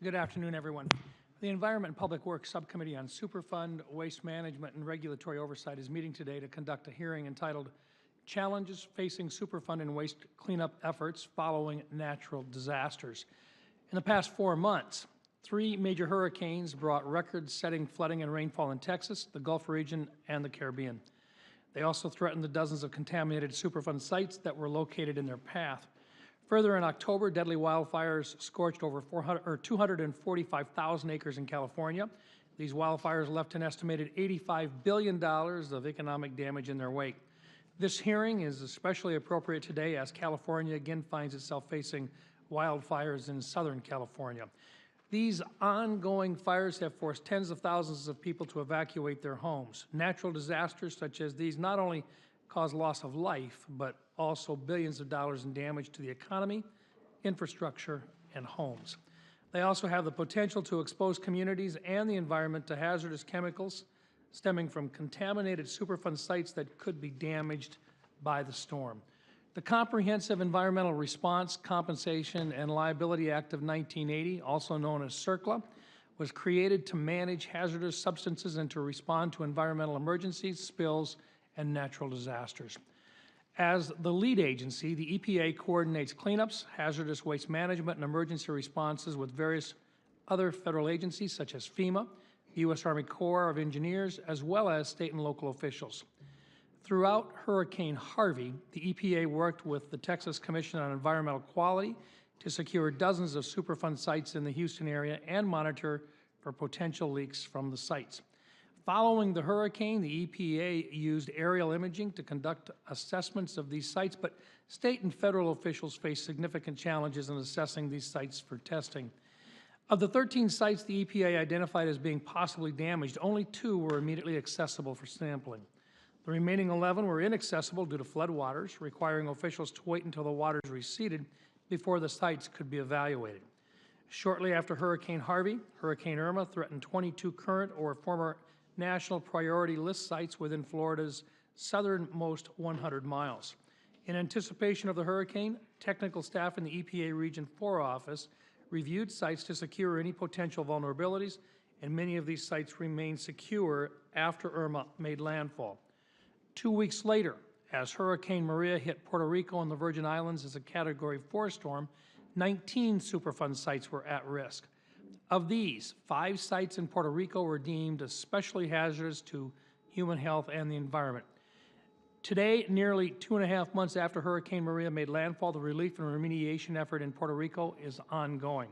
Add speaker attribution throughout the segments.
Speaker 1: Good afternoon, everyone. The Environment and Public Works Subcommittee on Superfund, Waste Management, and Regulatory Oversight is meeting today to conduct a hearing entitled Challenges Facing Superfund and Waste Cleanup Efforts Following Natural Disasters. In the past 4 months, 3 major hurricanes brought record-setting flooding and rainfall in Texas, the Gulf region, and the Caribbean. They also threatened the dozens of contaminated Superfund sites that were located in their path. Further, in October, deadly wildfires scorched over 245,000 acres in California. These wildfires left an estimated $85 billion of economic damage in their wake. This hearing is especially appropriate today as California again finds itself facing wildfires in Southern California. These ongoing fires have forced tens of thousands of people to evacuate their homes. Natural disasters such as these not only cause loss of life, but also billions of dollars in damage to the economy, infrastructure, and homes. They also have the potential to expose communities and the environment to hazardous chemicals stemming from contaminated Superfund sites that could be damaged by the storm. The Comprehensive Environmental Response, Compensation, and Liability Act of 1980, also known as CERCLA, was created to manage hazardous substances and to respond to environmental emergencies, spills, and natural disasters. As the lead agency, the EPA coordinates cleanups, hazardous waste management, and emergency responses with various other federal agencies such as FEMA, the U.S. Army Corps of Engineers, as well as state and local officials. Throughout Hurricane Harvey, the EPA worked with the Texas Commission on Environmental Quality to secure dozens of Superfund sites in the Houston area and monitor for potential leaks from the sites. Following the hurricane, the EPA used aerial imaging to conduct assessments of these sites, but state and federal officials face significant challenges in assessing these sites for testing. Of the 13 sites the EPA identified as being possibly damaged, only 2 were immediately accessible for sampling. The remaining 11 were inaccessible due to floodwaters, requiring officials to wait until the waters receded before the sites could be evaluated. Shortly after Hurricane Harvey, Hurricane Irma threatened 22 current or former National Priority List sites within Florida's southernmost 100 miles. In anticipation of the hurricane, technical staff in the EPA Region 4 office reviewed sites to secure any potential vulnerabilities, and many of these sites remained secure after Irma made landfall. 2 weeks later, as Hurricane Maria hit Puerto Rico and the Virgin Islands as a Category 4 storm, 19 Superfund sites were at risk. Of these, 5 sites in Puerto Rico were deemed especially hazardous to human health and the environment. Today, nearly 2.5 months after Hurricane Maria made landfall, the relief and remediation effort in Puerto Rico is ongoing.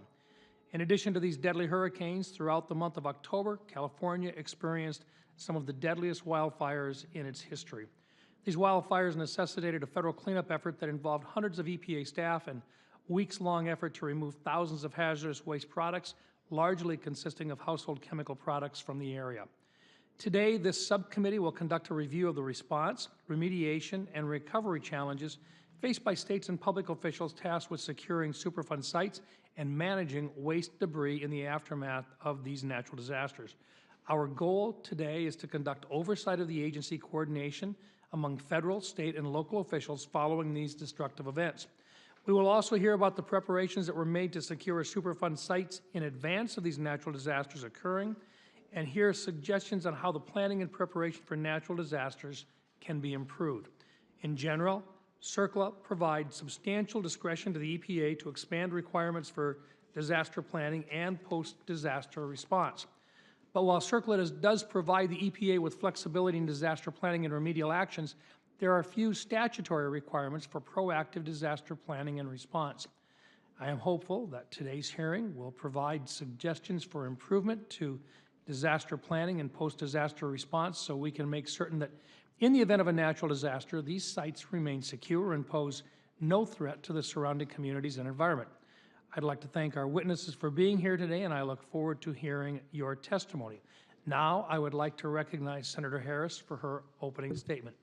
Speaker 1: In addition to these deadly hurricanes, throughout the month of October, California experienced some of the deadliest wildfires in its history. These wildfires necessitated a federal cleanup effort that involved hundreds of EPA staff and weeks-long effort to remove thousands of hazardous waste products, largely consisting of household chemical products from the area. Today, this subcommittee will conduct a review of the response, remediation, and recovery challenges faced by states and public officials tasked with securing Superfund sites and managing waste debris in the aftermath of these natural disasters. Our goal today is to conduct oversight of the agency coordination among federal, state, and local officials following these destructive events. We will also hear about the preparations that were made to secure Superfund sites in advance of these natural disasters occurring, and hear suggestions on how the planning and preparation for natural disasters can be improved. In general, CERCLA provides substantial discretion to the EPA to expand requirements for disaster planning and post-disaster response. But while CERCLA does provide the EPA with flexibility in disaster planning and remedial actions, there are few statutory requirements for proactive disaster planning and response. I am hopeful that today's hearing will provide suggestions for improvement to disaster planning and post-disaster response so we can make certain that in the event of a natural disaster, these sites remain secure and pose no threat to the surrounding communities and environment. I'd like to thank our witnesses for being here today, and I look forward to hearing your testimony. Now, I would like to recognize Senator Harris for her opening statement.